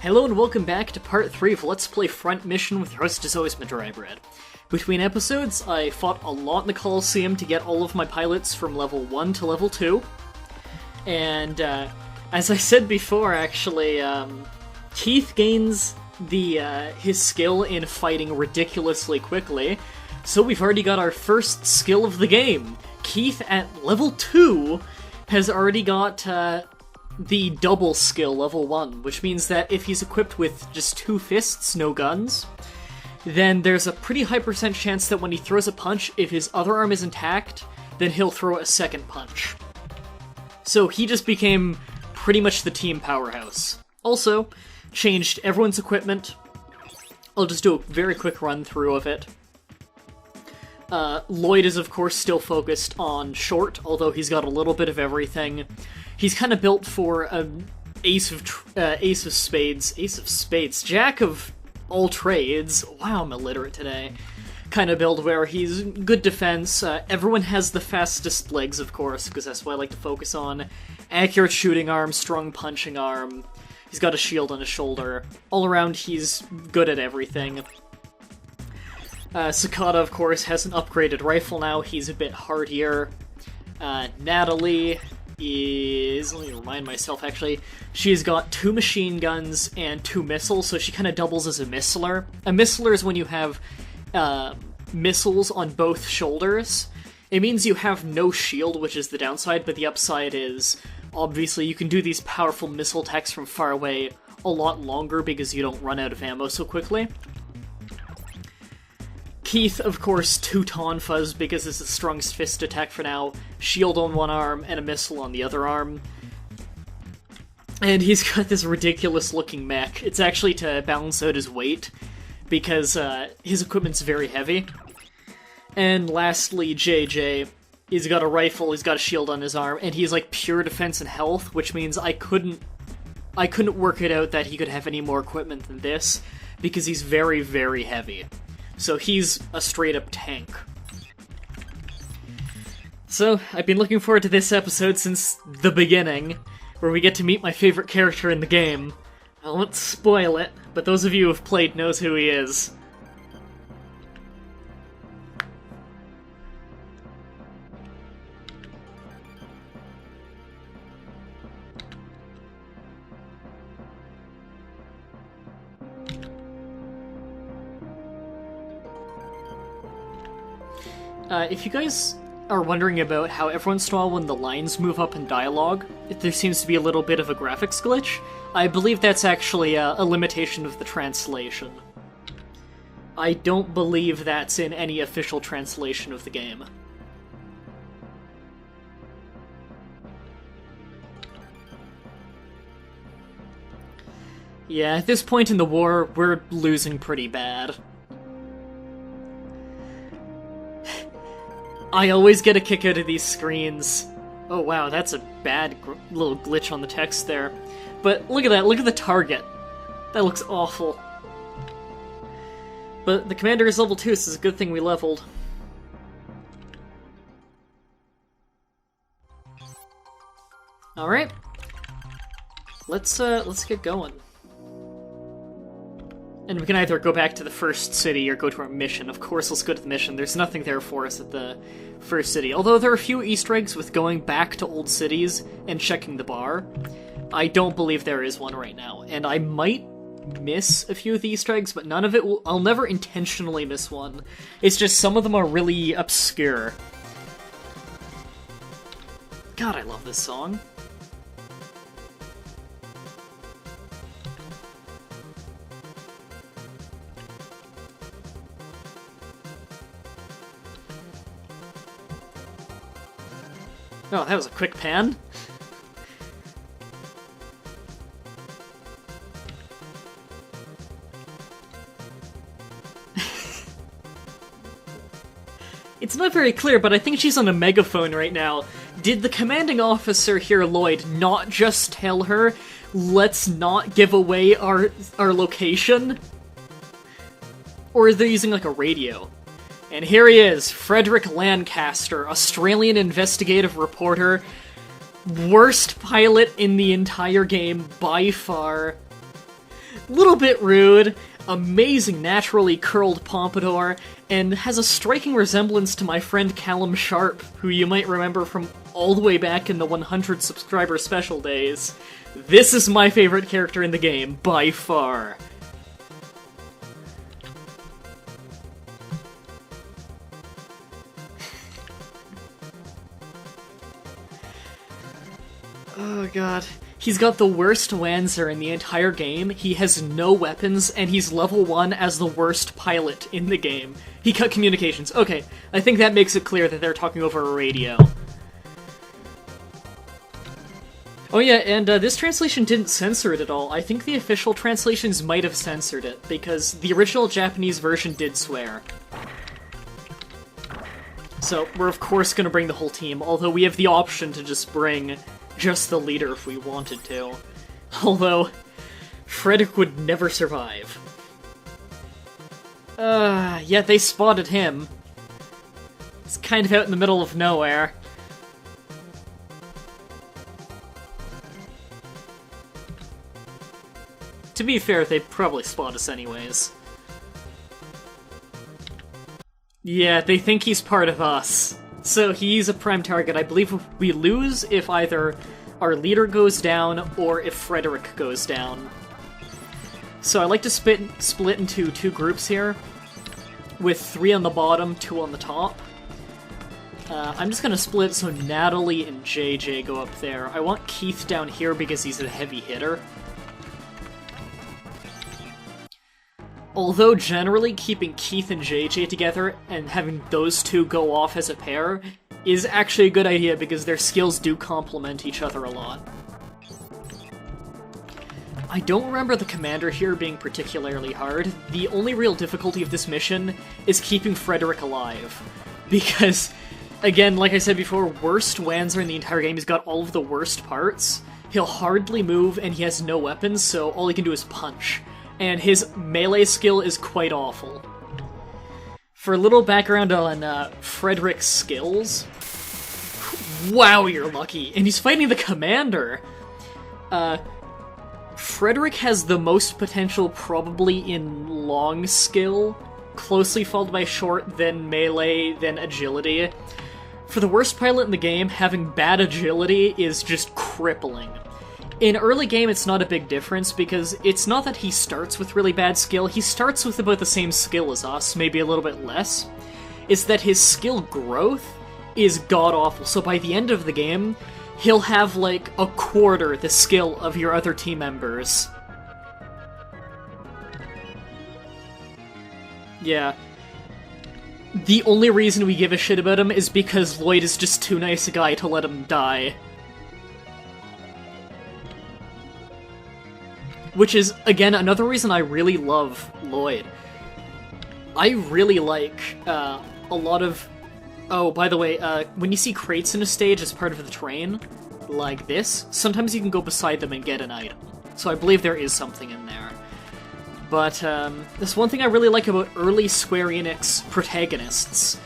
Hello and welcome back to part 3 of Let's Play Front Mission with your host as always, Mah-Dry-Bread. Between episodes, I fought a lot in the Colosseum to get all of my pilots from level 1 to level 2. And, as I said before, actually, Keith gains his skill in fighting ridiculously quickly, so we've already got our first skill of the game. Keith, at level 2, has already got, the double skill, level 1, which means that if he's equipped with just 2 fists, no guns, then there's a pretty high percent chance that when he throws a punch, if his other arm is intact, then he'll throw a second punch. So he just became pretty much the team powerhouse. Also, changed everyone's equipment. I'll just do a very quick run through of it. Lloyd is of course still focused on short, although he's got a little bit of everything. He's kind of built for an ace of spades, jack of all trades. Wow, I'm illiterate today. Kind of build where he's good defense. Everyone has the fastest legs, of course, because that's what I like to focus on. Accurate shooting arm, strong punching arm. He's got a shield on his shoulder. All around, he's good at everything. Sakata, of course, has an upgraded rifle now. He's a bit hardier. Natalie is... let me remind myself, actually. She's got 2 machine guns and 2 missiles, so she kind of doubles as a missiler. A missiler is when you have missiles on both shoulders. It means you have no shield, which is the downside, but the upside is, obviously, you can do these powerful missile attacks from far away a lot longer because you don't run out of ammo so quickly. Keith, of course, 2 Tonfas because it's the strongest fist attack for now, shield on one arm, and a missile on the other arm. And he's got this ridiculous-looking mech. It's actually to balance out his weight, because his equipment's very heavy. And lastly, JJ. He's got a rifle, he's got a shield on his arm, and he's like pure defense and health, which means I couldn't work it out that he could have any more equipment than this, because he's very, very heavy. So he's a straight-up tank. So, I've been looking forward to this episode since the beginning, where we get to meet my favorite character in the game. I won't spoil it, but those of you who have played knows who he is. If you guys are wondering about how every once in a while when the lines move up in dialogue, there seems to be a little bit of a graphics glitch, I believe that's actually a limitation of the translation. I don't believe that's in any official translation of the game. Yeah, at this point in the war, we're losing pretty bad. I always get a kick out of these screens. Oh wow, that's a bad little glitch on the text there. But look at that, look at the target. That looks awful. But the commander is level 2, so it's a good thing we leveled. Alright. Let's get going. And we can either go back to the first city or go to our mission. Of course, let's go to the mission. There's nothing there for us at the first city. Although there are a few Easter eggs with going back to old cities and checking the bar. I don't believe there is one right now. And I might miss a few of the Easter eggs, but none of it will... I'll never intentionally miss one. It's just some of them are really obscure. God, I love this song. Oh, that was a quick pan. It's not very clear, but I think she's on a megaphone right now. Did the commanding officer here, Lloyd, not just tell her, let's not give away our location? Or are they using like a radio? And here he is, Frederick Lancaster, Australian investigative reporter, worst pilot in the entire game by far. Little bit rude, amazing naturally curled pompadour, and has a striking resemblance to my friend Callum Sharp, who you might remember from all the way back in the 100 subscriber special days. This is my favorite character in the game, by far. Oh god. He's got the worst Wanzer in the entire game, he has no weapons, and he's level 1 as the worst pilot in the game. He cut communications. Okay, I think that makes it clear that they're talking over a radio. Oh yeah, and this translation didn't censor it at all. I think the official translations might have censored it, because the original Japanese version did swear. So, we're of course gonna bring the whole team, although we have the option to just bring just the leader if we wanted to. Although, Frederick would never survive. Yeah, they spotted him. It's kind of out in the middle of nowhere. To be fair, they'd probably spot us anyways. Yeah, they think he's part of us. So he's a prime target. I believe we lose if either our leader goes down or if Frederick goes down. So I like to split into 2 groups here, with 3 on the bottom, 2 on the top. I'm just gonna split so Natalie and JJ go up there. I want Keith down here because he's a heavy hitter. Although generally keeping Keith and JJ together and having those 2 go off as a pair is actually a good idea because their skills do complement each other a lot. I don't remember the commander here being particularly hard. The only real difficulty of this mission is keeping Frederick alive. Because, again, like I said before, worst Wanzer in the entire game. He's got all of the worst parts. He'll hardly move and he has no weapons, so all he can do is punch. And his melee skill is quite awful. For a little background on Frederick's skills... Wow, you're lucky! And he's fighting the commander! Frederick has the most potential probably in long skill, closely followed by short, then melee, then agility. For the worst pilot in the game, having bad agility is just crippling. In early game, it's not a big difference, because it's not that he starts with really bad skill, he starts with about the same skill as us, maybe a little bit less. It's that his skill growth is god-awful, so by the end of the game, he'll have like a quarter the skill of your other team members. Yeah. The only reason we give a shit about him is because Lloyd is just too nice a guy to let him die. Which is, again, another reason I really love Lloyd. I really like a lot of... Oh, by the way, when you see crates in a stage as part of the terrain, like this, sometimes you can go beside them and get an item. So I believe there is something in there. But, there's one thing I really like about early Square Enix protagonists.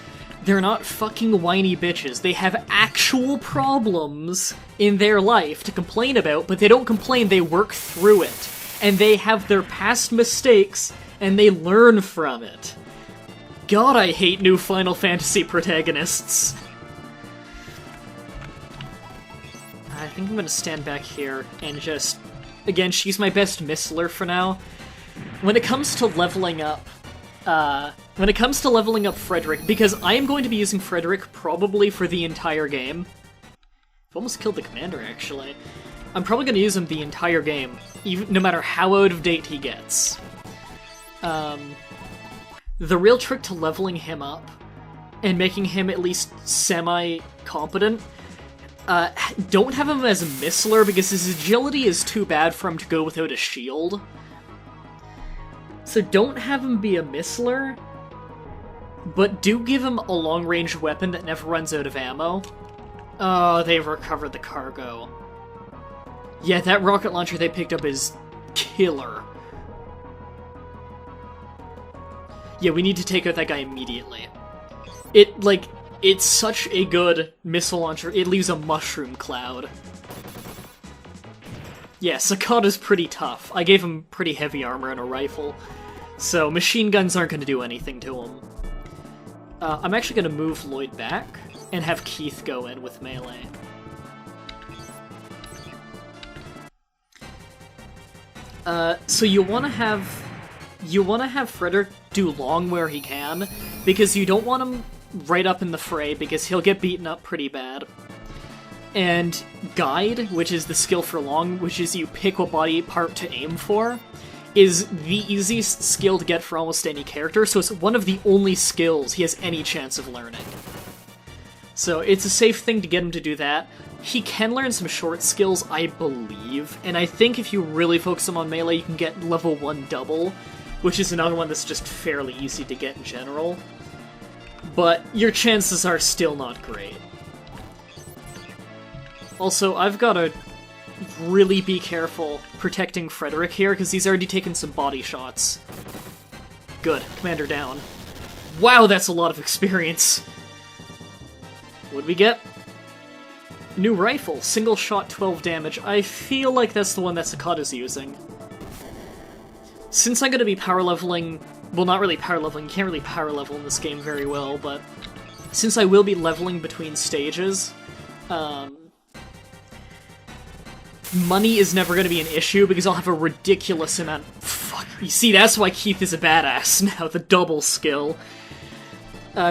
They're not fucking whiny bitches. They have actual problems in their life to complain about, but they don't complain, they work through it. And they have their past mistakes, and they learn from it. God, I hate new Final Fantasy protagonists. I think I'm gonna stand back here and just... Again, she's my best missler for now. When it comes to leveling up... Frederick, because I am going to be using Frederick probably for the entire game. I've almost killed the commander, actually. I'm probably going to use him the entire game, even, no matter how out of date he gets. The real trick to leveling him up, and making him at least semi-competent, don't have him as a missler, because his agility is too bad for him to go without a shield. So don't have him be a missler, but do give him a long-range weapon that never runs out of ammo. Oh, they've recovered the cargo. Yeah, that rocket launcher they picked up is killer. Yeah, we need to take out that guy immediately. It's such a good missile launcher, it leaves a mushroom cloud. Yeah, Sakata's pretty tough. I gave him pretty heavy armor and a rifle, so machine guns aren't going to do anything to him. I'm actually going to move Lloyd back and have Keith go in with melee. So you want to have Frederick do long where he can, because you don't want him right up in the fray, because he'll get beaten up pretty bad. And Guide, which is the skill for long, which is you pick what body part to aim for, is the easiest skill to get for almost any character, so it's one of the only skills he has any chance of learning. So it's a safe thing to get him to do that. He can learn some short skills, I believe, and I think if you really focus him on melee, you can get level 1 double, which is another one that's just fairly easy to get in general. But your chances are still not great. Also, I've got to really be careful protecting Frederick here, because he's already taken some body shots. Good. Commander down. Wow, that's a lot of experience! What'd we get? New rifle. Single shot, 12 damage. I feel like that's the one that Sakata's using. Since I'm going to be power leveling... Well, not really power leveling. You can't really power level in this game very well, but... Since I will be leveling between stages... money is never going to be an issue, because I'll have a ridiculous amount... Fuck. You see, that's why Keith is a badass now, the double skill.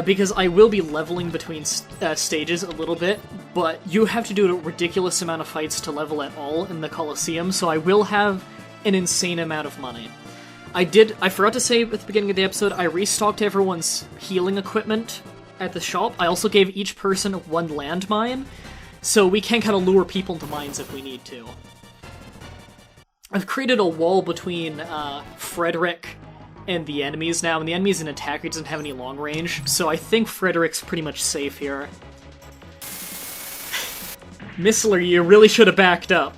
Because I will be leveling between stages a little bit, but you have to do a ridiculous amount of fights to level at all in the Colosseum, so I will have an insane amount of money. I forgot to say at the beginning of the episode, I restocked everyone's healing equipment at the shop. I also gave each person one landmine, so we can kind of lure people into mines if we need to. I've created a wall between Frederick and the enemies now, and the enemy's an attacker, he doesn't have any long range, so I think Frederick's pretty much safe here. Missler, you really should have backed up.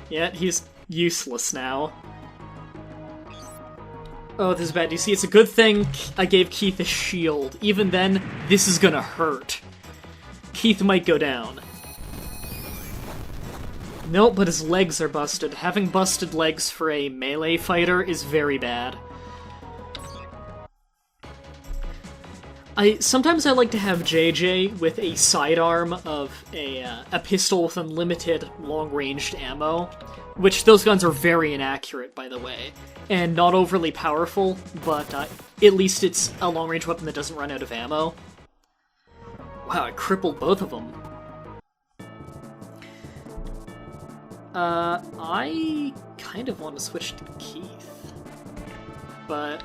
Yeah, he's useless now. Oh, this is bad. Do you see? It's a good thing I gave Keith a shield. Even then, this is gonna hurt. Keith might go down. Nope, but his legs are busted. Having busted legs for a melee fighter is very bad. Sometimes I like to have JJ with a sidearm of a pistol with unlimited long-ranged ammo, which those guns are very inaccurate, by the way, and not overly powerful, but at least it's a long-range weapon that doesn't run out of ammo. Wow, I crippled both of them. I kind of want to switch to Keith, but...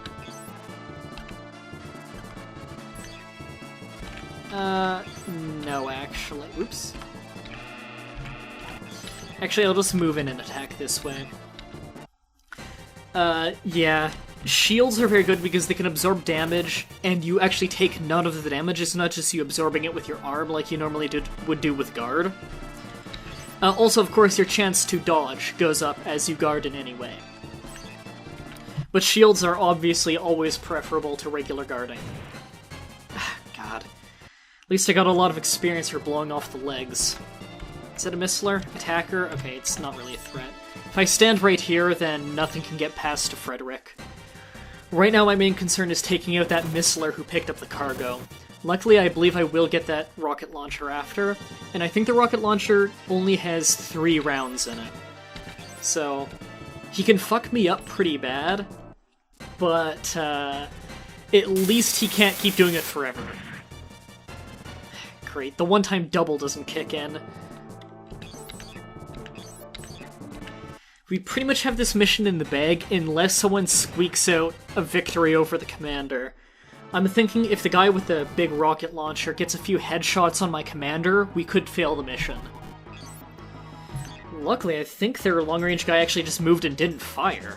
no, actually. Oops. Actually, I'll just move in and attack this way. Yeah. Shields are very good because they can absorb damage, and you actually take none of the damage. It's not just you absorbing it with your arm like you normally would do with guard. Also, of course, your chance to dodge goes up as you guard in any way. But shields are obviously always preferable to regular guarding. God. At least I got a lot of experience for blowing off the legs. Is that a Missler? Attacker? Okay, it's not really a threat. If I stand right here, then nothing can get past to Frederick. Right now my main concern is taking out that Missler who picked up the cargo. Luckily, I believe I will get that rocket launcher after, and I think the rocket launcher only has 3 rounds in it. So, he can fuck me up pretty bad, but at least he can't keep doing it forever. Great, the one-time double doesn't kick in. We pretty much have this mission in the bag unless someone squeaks out a victory over the commander. I'm thinking if the guy with the big rocket launcher gets a few headshots on my commander, we could fail the mission. Luckily, I think their long-range guy actually just moved and didn't fire.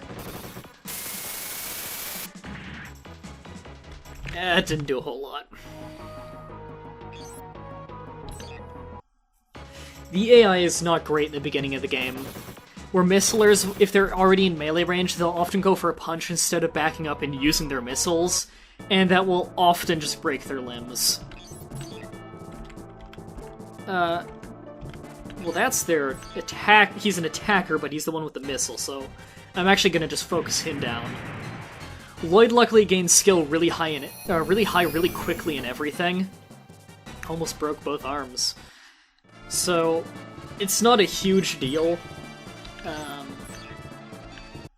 It didn't do a whole lot. The AI is not great in the beginning of the game. Where Misslers, if they're already in melee range, they'll often go for a punch instead of backing up and using their missiles, and that will often just break their limbs. Well, that's their attack. He's an attacker, but he's the one with the missile, so I'm actually gonna just focus him down. Lloyd luckily gains skill really high in it, really quickly in everything. Almost broke both arms. So, it's not a huge deal.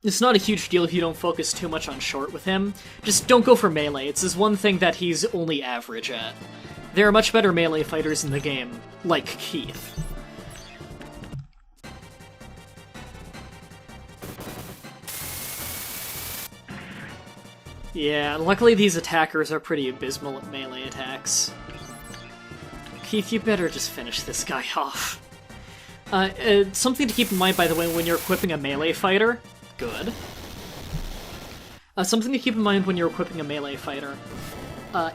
It's not a huge deal if you don't focus too much on short with him. Just don't go for melee. It's his one thing that he's only average at. There are much better melee fighters in the game, like Keith. Yeah, luckily these attackers are pretty abysmal at melee attacks. Keith, you better just finish this guy off. Something to keep in mind, by the way, when you're equipping a melee fighter... Good. Something to keep in mind when you're equipping a melee fighter.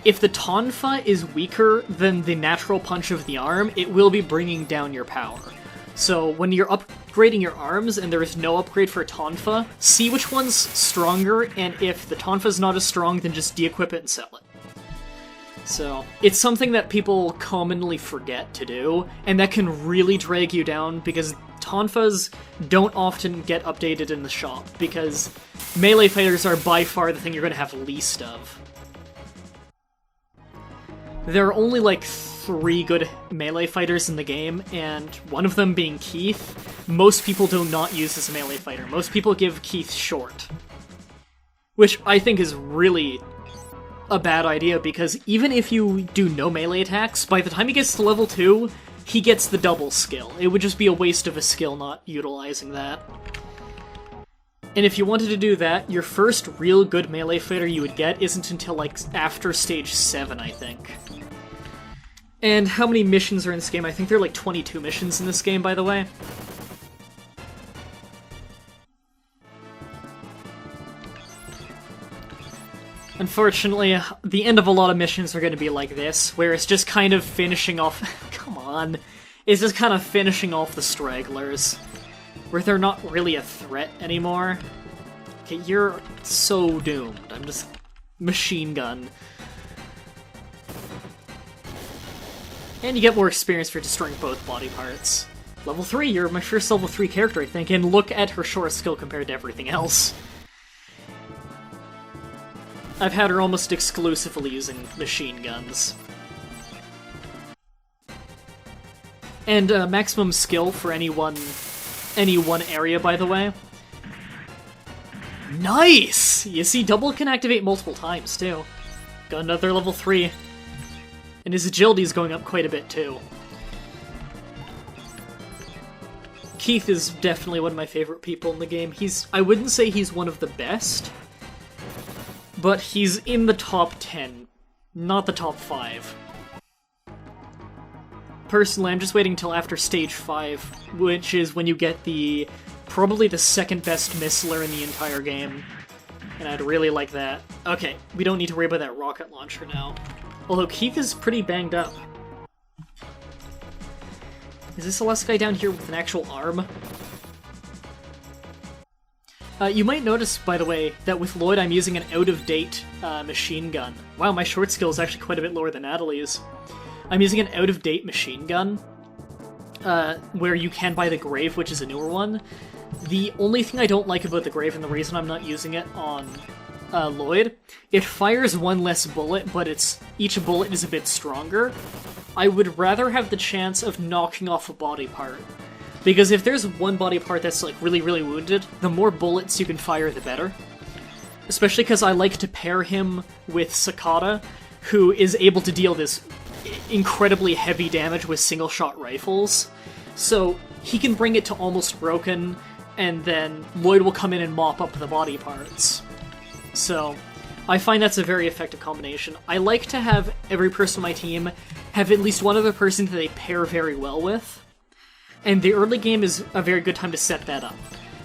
If the tonfa is weaker than the natural punch of the arm, it will be bringing down your power. So when you're upgrading your arms and there is no upgrade for tonfa, see which one's stronger, and if the tonfa's not as strong, then just de-equip it and sell it. So, it's something that people commonly forget to do, and that can really drag you down, because tonfas don't often get updated in the shop, because melee fighters are by far the thing you're going to have least of. There are only like 3 good melee fighters in the game, and one of them being Keith, most people do not use as a melee fighter. Most people give Keith short. Which I think is really a bad idea, because even if you do no melee attacks, by the time he gets to level 2, he gets the double skill. It would just be a waste of a skill not utilizing that. And if you wanted to do that, your first real good melee fighter you would get isn't until, like, after stage 7, I think. And how many missions are in this game? I think there are, like, 22 missions in this game, by the way. Unfortunately, the end of a lot of missions are going to be like this, where it's just kind of finishing off... Come on. It's just kind of finishing off the stragglers. Where they're not really a threat anymore. Okay, you're so doomed. I'm just... machine gun. And you get more experience for destroying both body parts. Level 3, you're my first level 3 character, I think, and look at her short skill compared to everything else. I've had her almost exclusively using machine guns. And maximum skill for any one area, by the way. Nice! You see, double can activate multiple times, too. Got another level 3. And his agility's going up quite a bit, too. Keith is definitely one of my favorite people in the game. I wouldn't say he's one of the best, but he's in the top 10, not the top 5. Personally, I'm just waiting until after stage 5, which is when you get probably the second best missiler in the entire game. And I'd really like that. Okay, we don't need to worry about that rocket launcher now. Although Keith is pretty banged up. Is this the last guy down here with an actual arm? You might notice, by the way, that with Lloyd I'm using an out-of-date machine gun. Wow, my short skill is actually quite a bit lower than Natalie's. I'm using an out-of-date machine gun, where you can buy the Grave, which is a newer one. The only thing I don't like about the Grave, and the reason I'm not using it on Lloyd, it fires one less bullet, but each bullet is a bit stronger. I would rather have the chance of knocking off a body part. Because if there's one body part that's like really, really wounded, the more bullets you can fire, the better. Especially because I like to pair him with Sakata, who is able to deal this incredibly heavy damage with single-shot rifles. So he can bring it to almost broken, and then Lloyd will come in and mop up the body parts. So I find that's a very effective combination. I like to have every person on my team have at least one other person that they pair very well with. And the early game is a very good time to set that up.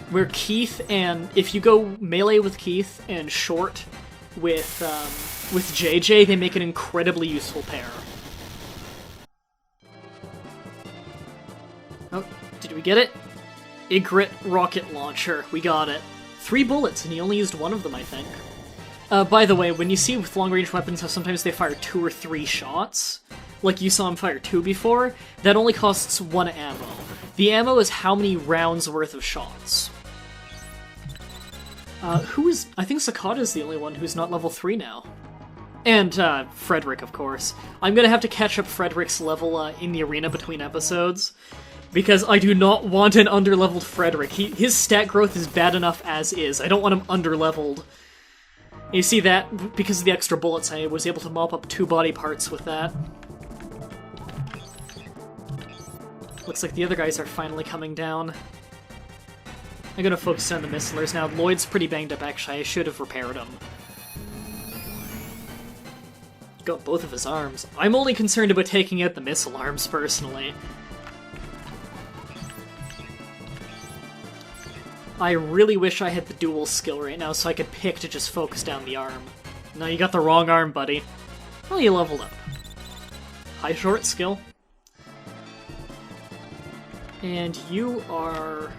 Where Keith and... if you go melee with Keith and short with JJ, they make an incredibly useful pair. Oh, did we get it? Igrit rocket launcher. We got it. 3 bullets, and he only used one of them, I think. By the way, when you see with long-range weapons how sometimes they fire 2 or 3 shots, like you saw him fire 2 before, that only costs 1 ammo. The ammo is how many rounds worth of shots. I think Sakata is the only one who's not level 3 now. And, Frederick, of course. I'm gonna have to catch up Frederick's level, in the arena between episodes, because I do not want an underleveled Frederick. His stat growth is bad enough as is. I don't want him underleveled. You see that? Because of the extra bullets, I was able to mop up 2 body parts with that. Looks like the other guys are finally coming down. I'm gonna focus on the missilers now. Lloyd's pretty banged up, actually. I should have repaired him. Got both of his arms. I'm only concerned about taking out the missile arms, personally. I really wish I had the dual skill right now so I could pick to just focus down the arm. No, you got the wrong arm, buddy. Well, you leveled up. High short skill. And you are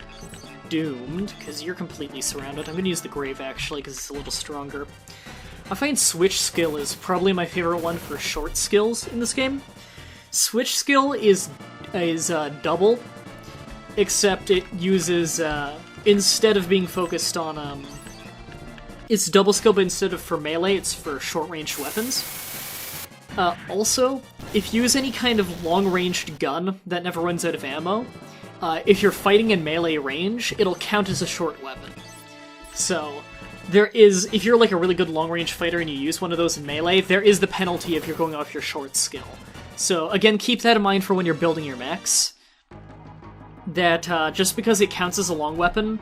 doomed, because you're completely surrounded. I'm going to use the Grave, actually, because it's a little stronger. I find Switch skill is probably my favorite one for short skills in this game. Switch skill is double, except it uses, instead of being focused on, it's double skill, but instead of for melee, it's for short-ranged weapons. Also, if you use any kind of long-ranged gun that never runs out of ammo, if you're fighting in melee range, it'll count as a short weapon. So, there is, if you're like a really good long-range fighter and you use one of those in melee, there is the penalty if you're going off your short skill. So, again, keep that in mind for when you're building your mechs. That, just because it counts as a long weapon,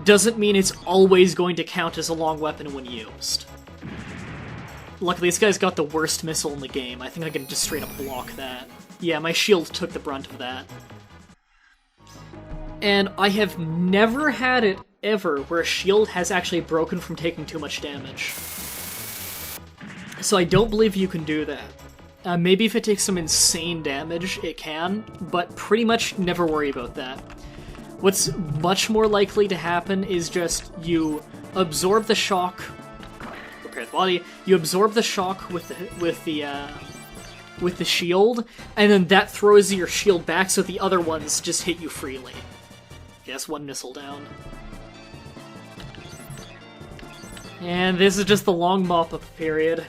doesn't mean it's always going to count as a long weapon when used. Luckily, this guy's got the worst missile in the game. I think I can just straight up block that. Yeah, my shield took the brunt of that. And I have never had it ever where a shield has actually broken from taking too much damage. So I don't believe you can do that. Maybe if it takes some insane damage, it can, but pretty much never worry about that. What's much more likely to happen is just you absorb the shock, repair the body, you absorb the shock with the shield, and then that throws your shield back so the other ones just hit you freely. Yes, one missile down. And this is just the long mop-up period.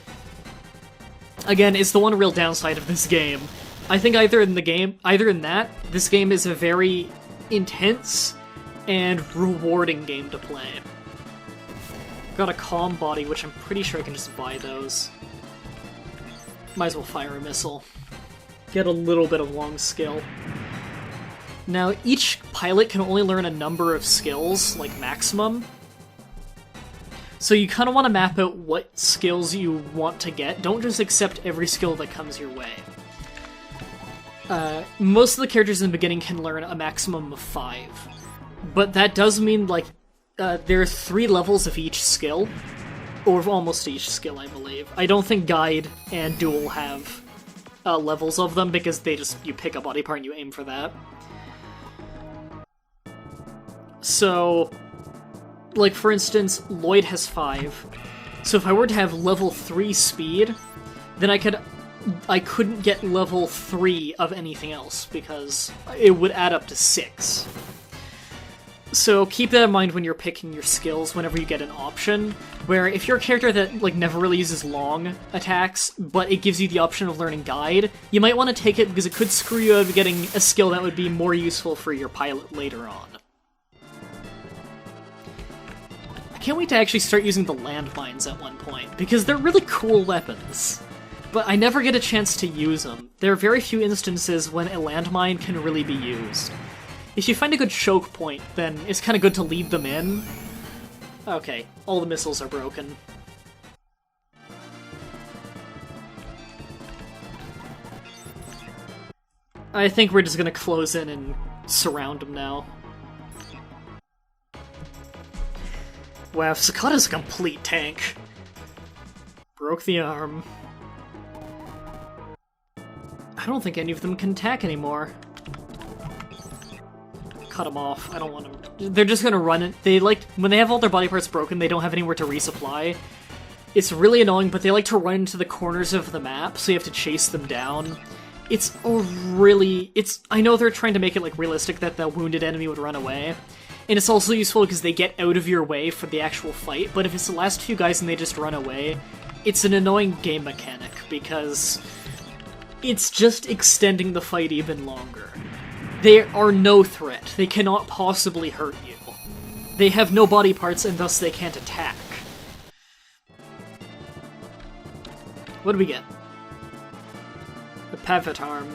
Again, it's the one real downside of this game. I think either in that, this game is a very intense and rewarding game to play. Got a calm body, which I'm pretty sure I can just buy those. Might as well fire a missile. Get a little bit of long skill. Now, each pilot can only learn a number of skills, like maximum. So you kind of want to map out what skills you want to get. Don't just accept every skill that comes your way. Most of the characters in the beginning can learn a maximum of 5. But that does mean, like, there are 3 levels of each skill. Or of almost each skill, I believe. I don't think Guide and Duel have levels of them, because you pick a body part and you aim for that. So, like, for instance, Lloyd has 5. So if I were to have level 3 speed, then I couldn't get level 3 of anything else, because it would add up to 6. So keep that in mind when you're picking your skills whenever you get an option, where if you're a character that, like, never really uses long attacks, but it gives you the option of learning Guide, you might want to take it because it could screw you out of getting a skill that would be more useful for your pilot later on. I can't wait to actually start using the landmines at one point, because they're really cool weapons. But I never get a chance to use them. There are very few instances when a landmine can really be used. If you find a good choke point, then it's kind of good to leave them in. Okay, all the missiles are broken. I think we're just gonna close in and surround them now. Wow, Sakata's a complete tank. Broke the arm. I don't think any of them can attack anymore. Cut them off. I don't want them. They're just gonna run it. When they have all their body parts broken, they don't have anywhere to resupply. It's really annoying, but they like to run into the corners of the map, so you have to chase them down. I know they're trying to make it, like, realistic that the wounded enemy would run away. And it's also useful because they get out of your way for the actual fight, but if it's the last few guys and they just run away, it's an annoying game mechanic, because it's just extending the fight even longer. They are no threat. They cannot possibly hurt you. They have no body parts, and thus they can't attack. What do we get? The pivot arm,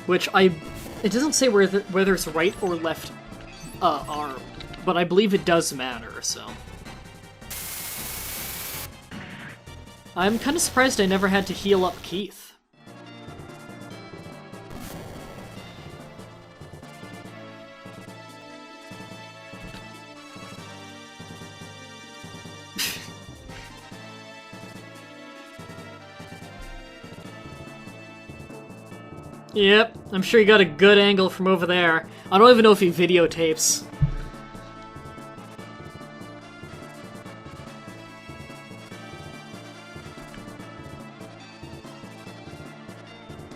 which it doesn't say whether it's right or left arm, but I believe it does matter, so. I'm kind of surprised I never had to heal up Keith. Yep, I'm sure you got a good angle from over there. I don't even know if he videotapes.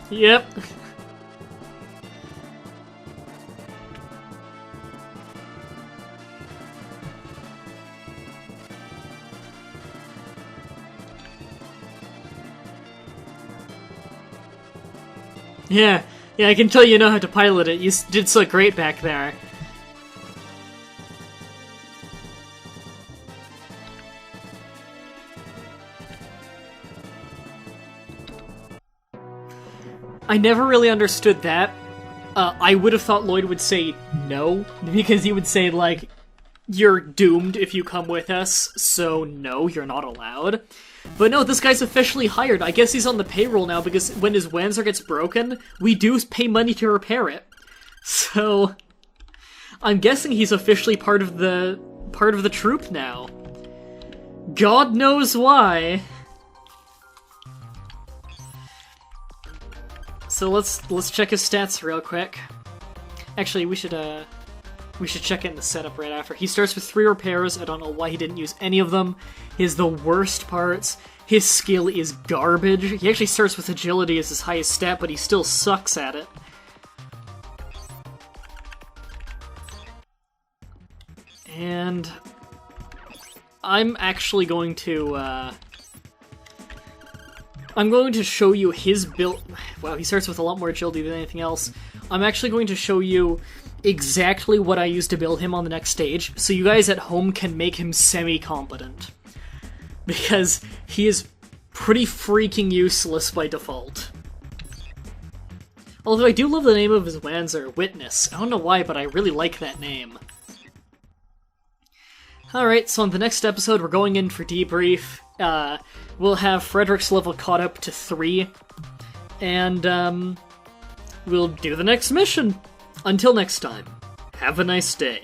Yep. Yeah, I can tell you know how to pilot it. You did so great back there. I never really understood that. I would have thought Lloyd would say no, because he would say, like, you're doomed if you come with us, so no, you're not allowed. But no, this guy's officially hired. I guess he's on the payroll now, because when his Wanzer gets broken, we do pay money to repair it. So, I'm guessing he's officially part of the troop now. God knows why. So let's check his stats real quick. Actually, we should check it in the setup right after. He starts with 3 repairs. I don't know why he didn't use any of them. He has the worst parts. His skill is garbage. He actually starts with agility as his highest stat, but he still sucks at it. And I'm actually going to show you his build. Wow, he starts with a lot more agility than anything else. I'm actually going to show you exactly what I used to build him on the next stage, so you guys at home can make him semi-competent. Because he is pretty freaking useless by default. Although I do love the name of his Wanzer, Witness. I don't know why, but I really like that name. Alright, so on the next episode, we're going in for debrief. We'll have Frederick's level caught up to 3. And, we'll do the next mission. Until next time, have a nice day.